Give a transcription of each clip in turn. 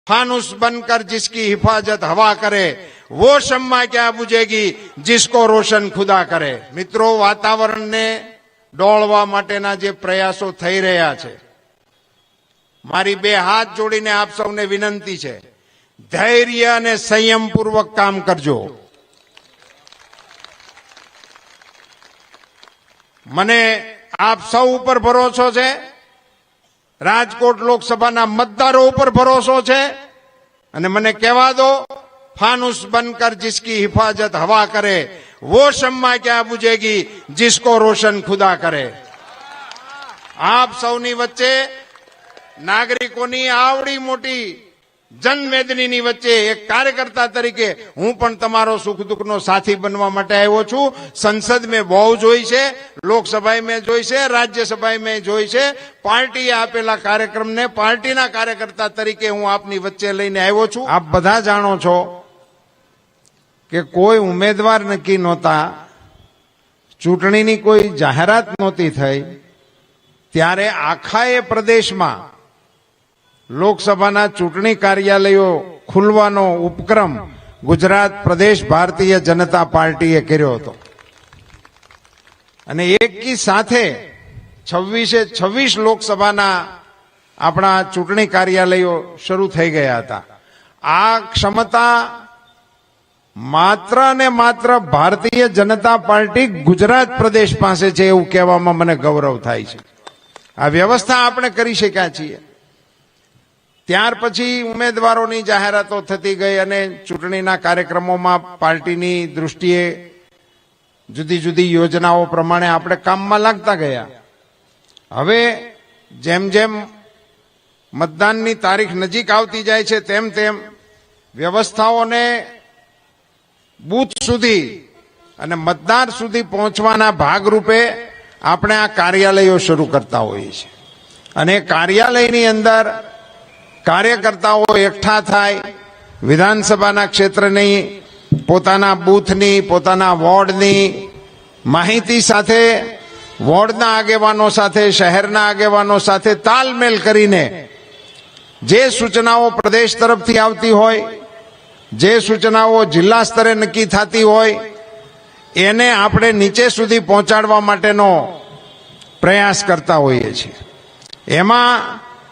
फानुस बनकर जिसकी हिफाजत हवा करे वो शम्मा क्या बुझेगी जिसको रोशन खुदा करे। मित्रों, वातावरणने डोळवा माटेना जे प्रयासो थई रह्या छे, मारी बे हाथ जोड़ीने आप सौने विनंती छे, धैर्य अने संयमपूर्वक काम करजो। मने आप सौ पर भरोसो छे, राजकोट लोकसभाना मतदारों पर भरोसो छे अने मने कहेवा दो, फानुस बनकर जिसकी हिफाजत हवा करे वो शम्मा क्या बुझेगी जिसको रोशन खुदा करे। आप सौनी वच्चे नागरिकोनी आवड़ी मोटी जनमेदनीनी वच्चे एक कार्यकर्ता तरीके हूँ पण तमारो सुख दुखनो साथी बनवा माटे आव्यो छुं। संसद में बहु जोई छे, लोकसभा में जोई छे, राज्यसभा में जोई छे। पार्टी आपेला कार्यक्रम ने पार्टीना कार्यकर्ता तरीके हूँ आपनी वच्चे लईने आव्यो छुं। आप बधा जाणो छो के कोई उम्मीदवार नक्की नहोता, चूंटणीनी कोई जाहेरात नहोती थई, त्यारे आखाए प्रदेशमां लोकसभाना चूंटणी कार्यालयों खुलवानो उपक्रम गुजरात प्रदेश भारतीय जनता पार्टीए कर्यो हतो अने एकी साथे 26 लोकसभाना आपणा चूंटणी कार्यालयों शरू थई गया हता। आ क्षमता मात्र ने मात्र भारतीय जनता पार्टी गुजरात प्रदेश पासे छे एवुं कहेवामां मने गौरव थाय छे। आ व्यवस्था आपणे करी शक्या छीए। त्यार पछी उम्मीदवारोनी जाहेरातो थती गई अने चूंटणीना कार्यक्रमोमां पार्टीनी दृष्टिए जुदी जुदी योजनाओं प्रमाणे आपणे काममां लागता गया। हवे जेम जेम मतदाननी तारीख नजीक आवती जाय छे तेम तेम व्यवस्थाओने बूथ सुधी अने मतदार सुधी पहोंचवाना भागरूपे आपणे आ कार्यालयो शरू करता होईए छीए अने कार्यालयनी अंदर कार्यकर्ताओ एकठा थाय, विधानसभाना क्षेत्रनी पोताना बूथनी पोताना वोर्डनी माहिती साथे वोर्डना आगेवानो साथे शहेरना आगेवानो साथे तालमेल करीने जे सूचनाओ प्रदेश तरफथी आवती होय, जे सूचनाओ जिल्ला स्तरे नक्की थती होय एने आपणे नीचे सुधी पहोंचाडवा माटेनो प्रयास करता होईए छीए। एमां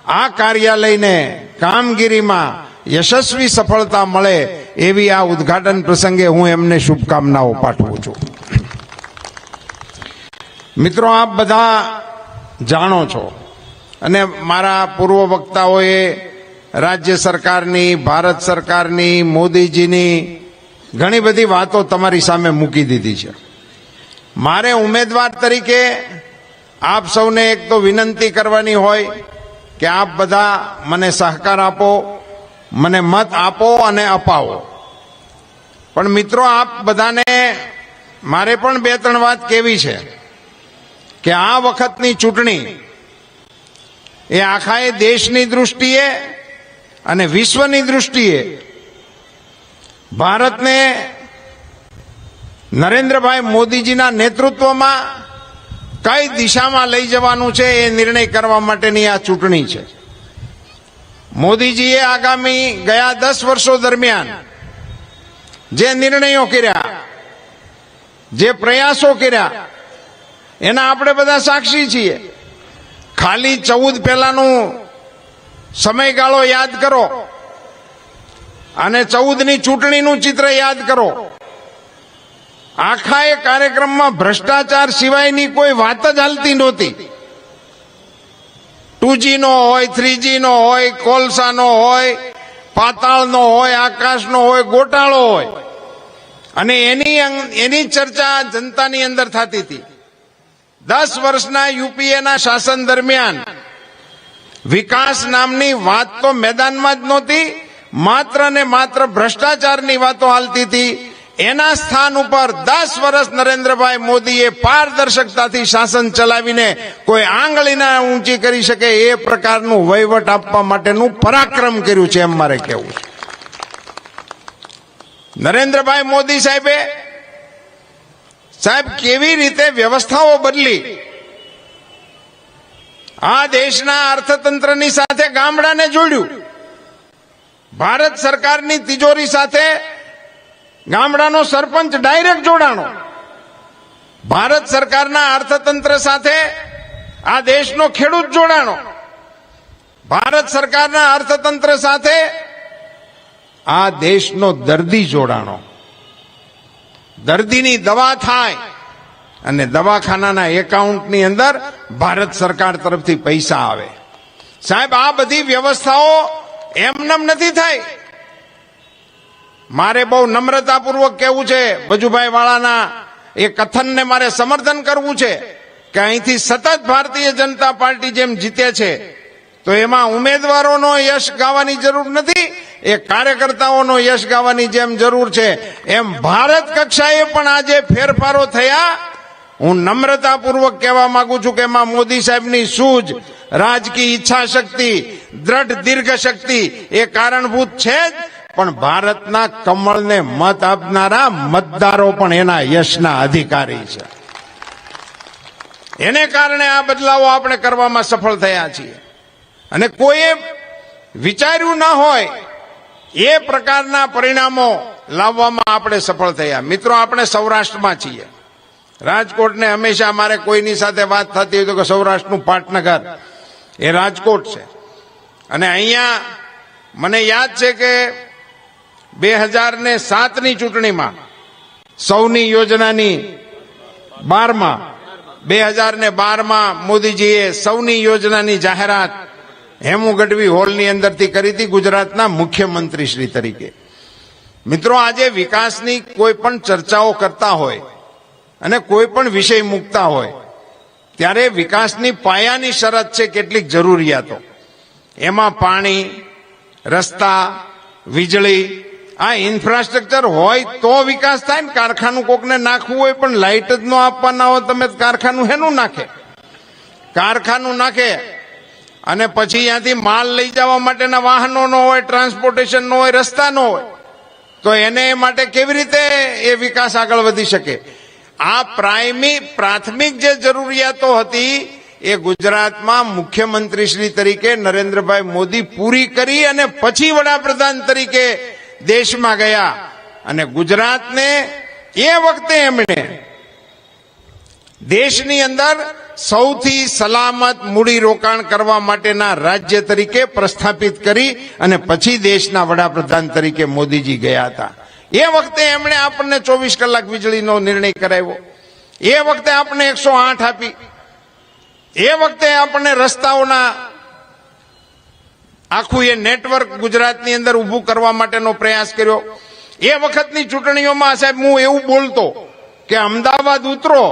आ कार्यालय ने कामगीरी में यशस्वी सफलता मळे एवी आ उद्घाटन प्रसंगे हूँ एमने शुभकामनाओं पाठवुं छुं। मित्रों, आप बधा जाणो छो अने मारा पूर्व वक्ताओए राज्य सरकारनी, भारत सरकारनी, मोदीजीनी घणी बधी वातो तमारी सामे मूकी दीधी छे। मारे उम्मीदवार तरीके आप सौने एक तो विनंती करवानी होय कि आप बधा मने सहकार आपो, मने मत आपो अने अपावो। पण मित्रों, आप बधाने मारे पण बे त्रण वात केवी छे कि आ वखतनी चूंटणी ए आखाए देशनी दृष्टिए अने विश्वनी दृष्टिए भारतने नरेन्द्रभाई मोदीजीना नेतृत्वमां कई दिशा में लई जवानुं छे ए निर्णय करवा माटेनी आ चूंटणी छे। मोदीजीए आगामी गया 10 वर्षों दरमियान जे निर्णयों कर्या, जे प्रयासों कर्या एना आपणे बधा साक्षी छीए। खाली 14 पहेलानो समयगाळो याद करो अने 14 चूंटणीनुं चित्र याद करो। आखा ए कार्यक्रम में भ्रष्टाचार सिवायनी कोई वात ज हालती नहोती। 2G नो होय, 3G नो होय, कोलसा नो होय, पाताळ नो होय, आकाश नो होय, गोटाळो होय अने एनी चर्चा जनतानी अंदर थती थी। 10 वर्षना यूपीए ना शासन दरमियान विकास नामनी वात तो मैदान में ज नहोती, मात्र ने मात्र भ्रष्टाचारनी वातो हालती थी। एना स्थान पर 10 वर्ष नरेन्द्रभाई मोदीए पारदर्शकताथी शासन चलावीने कोई आंगळीना ऊंची करी शके ए प्रकारनुं वहीवट आपवा माटेनुं पराक्रम कर्युं छे एम मारे कहेवुं छे। नरेन्द्रभाई मोदी साहेबे केवी रीते व्यवस्थाओ बदली, आ देशना अर्थतंत्रनी साथे गामडाने जोड्યું। ભારત સરકારની તિજોરી સાથે ગામડાનો સરપંચ ડાયરેક્ટ જોડાણો, ભારત સરકારના અર્થતંત્ર સાથે આ દેશનો ખેડૂત જોડાણો, ભારત સરકારના અર્થતંત્ર સાથે આ દેશનો દર્દી જોડાણો. દર્દીની દવા થાય અને દવાખાનાના એકાઉન્ટની અંદર ભારત સરકાર તરફથી પૈસા આવે. સાહેબ, આ બધી વ્યવસ્થાઓ એમનેમ નથી થઈ. મારે બહુ નમ્રતાપૂર્વક કહેવું છે, ભજુભાઈ વાળાના એ કથનને મારે સમર્થન કરવું છે કે અહીંથી સતત ભારતીય જનતા પાર્ટી જેમ જીતે છે તો એમાં ઉમેદવારોનો યશ ગાવાની જરૂર નથી, એ કાર્યકર્તાઓનો યશ ગાવાની જેમ જરૂર છે. એમ ભારત કક્ષાએ પણ આજે ફેરફારો થયા. હું નમ્રતાપૂર્વક કહેવા માંગુ છું કે એમાં મોદી સાહેબની સૂઝ, રાજકીય ઈચ્છા શક્તિ, દ્રઢ દીર્ઘ શક્તિ એ કારણભૂત છે જ, પણ ભારતના કમળને મત આપનારા મતદારો પણ એના યશના અધિકારી છે. એને કારણે આ બદલાવો આપણે કરવામાં સફળ થયા છીએ. અને કોઈએ વિચાર્યું ના હોય એ પ્રકારના પરિણામો લાવવામાં આપણે સફળ થયા. મિત્રો, આપણે સૌરાષ્ટ્રમાં છીએ. રાજકોટને હંમેશા મારે કોઈની સાથે વાત થતી હોય તો કે સૌરાષ્ટ્રનું પાટનગર એ રાજકોટ છે. અને અહીંયા મને યાદ છે કે 2007ની ચૂંટણીમાં સૌની યોજનાની 2012માં મોદીજીએ સૌની યોજનાની જાહેરાત હેમુ ગઢવી હોલની અંદરથી કરી હતી ગુજરાતના મુખ્યમંત્રી શ્રી તરીકે. મિત્રો, આજે વિકાસની કોઈ પણ ચર્ચાઓ કરતા હોય અને કોઈ પણ વિષય મૂકતા હોય ત્યારે વિકાસની પાયાની શરત છે કેટલીક જરૂરિયાતો. એમાં પાણી, રસ્તા, વીજળી, આ ઇન્ફ્રાસ્ટ્રક્ચર હોય તો વિકાસ થાય ને. કારખાનું કોકને નાખવું હોય પણ લાઇટ જ ન આપવાના હોય, તમે કારખાનું હેનું નાખે? કારખાનું નાખે અને પછી ત્યાંથી માલ લઈ જવા માટેના વાહનો ન હોય, ટ્રાન્સપોર્ટેશન ન હોય, રસ્તા ન હોય, તો એને માટે કેવી રીતે એ વિકાસ આગળ વધી શકે? આ પ્રાથમિક જે જરૂરિયાતો હતી એ ગુજરાતમાં મુખ્યમંત્રી શ્રી તરીકે નરેન્દ્રભાઈ મોદી પૂરી કરી અને પછી વડાપ્રધાન તરીકે દેશમાં ગયા. અને ગુજરાતને એ વખતે એમણે દેશની અંદર સૌથી સલામત મૂડી રોકાણ કરવા માટેના રાજ્ય તરીકે પ્રસ્થાપિત કરી અને પછી દેશના વડાપ્રધાન તરીકે મોદીજી ગયા હતા. એ વખતે એમણે આપણને 24 કલાક વીજળીનો નિર્ણય કરાવ્યો. એ વખતે આપણને 108 આપી. એ વખતે આપણને રસ્તાઓના આખું એ નેટવર્ક ગુજરાતની અંદર ઊભું કરવા માટેનો પ્રયાસ કર્યો. એ વખતની ચૂંટણીઓમાં સાહેબ હું એવું બોલતો કે અમદાવાદ ઉતરો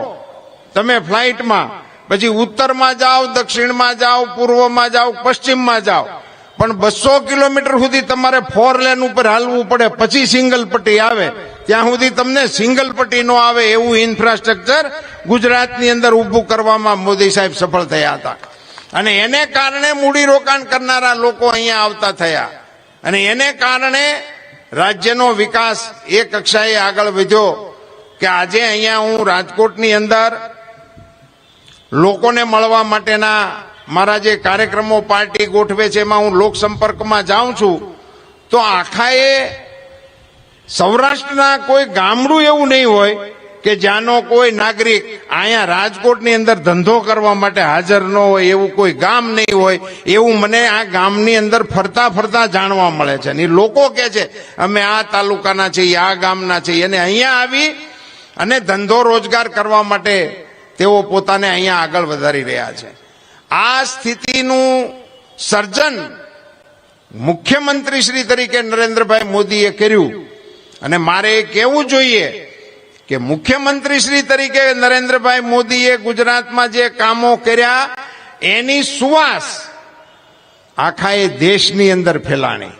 તમે ફ્લાઇટમાં, પછી ઉત્તરમાં જાઓ, દક્ષિણમાં જાઓ, પૂર્વમાં જાઓ, પશ્ચિમમાં જાઓ, પણ 200 કિલોમીટર સુધી તમારે 4 લેન ઉપર હાલવું પડે, પછી સિંગલ પટ્ટી આવે. ત્યાં સુધી તમને સિંગલ પટ્ટી નો આવે એવું ઇન્ફ્રાસ્ટ્રક્ચર ગુજરાતની અંદર ઊભું કરવામાં મોદી સાહેબ સફળ થયા હતા. અને એને કારણે મૂડીરોકાણ કરનારા લોકો અહીંયા આવતા થયા અને એને કારણે રાજ્યનો વિકાસ એ કક્ષાએ આગળ વધ્યો કે આજે અહીંયા હું રાજકોટની અંદર લોકોને મળવા માટેના મારા જે કાર્યક્રમો પાર્ટી ગોઠવે છે એમાં હું લોકસંપર્કમાં જાઉં છું તો આખા એ સૌરાષ્ટ્રના કોઈ ગામડું એવું નહીં હોય કે જ્યાંનો કોઈ નાગરિક અહીંયા રાજકોટની અંદર ધંધો કરવા માટે હાજર ન હોય, એવું કોઈ ગામ નહીં હોય. એવું મને આ ગામની અંદર ફરતા ફરતા જાણવા મળે છે. અને લોકો કહે છે અમે આ તાલુકાના છીએ, આ ગામના છીએ, અને અહીંયા આવી અને ધંધો રોજગાર કરવા માટે તેઓ પોતાને અહીંયા આગળ વધારી રહ્યા છે. આ સ્થિતિનું સર્જન મુખ્યમંત્રી શ્રી તરીકે નરેન્દ્રભાઈ મોદીએ કર્યું. અને મારે એ કહેવું જોઈએ કે મુખ્યમંત્રી શ્રી તરીકે નરેન્દ્રભાઈ મોદીએ ગુજરાતમાં જે કામો કર્યા એની સુવાસ આખા એ દેશની અંદર ફેલાણી.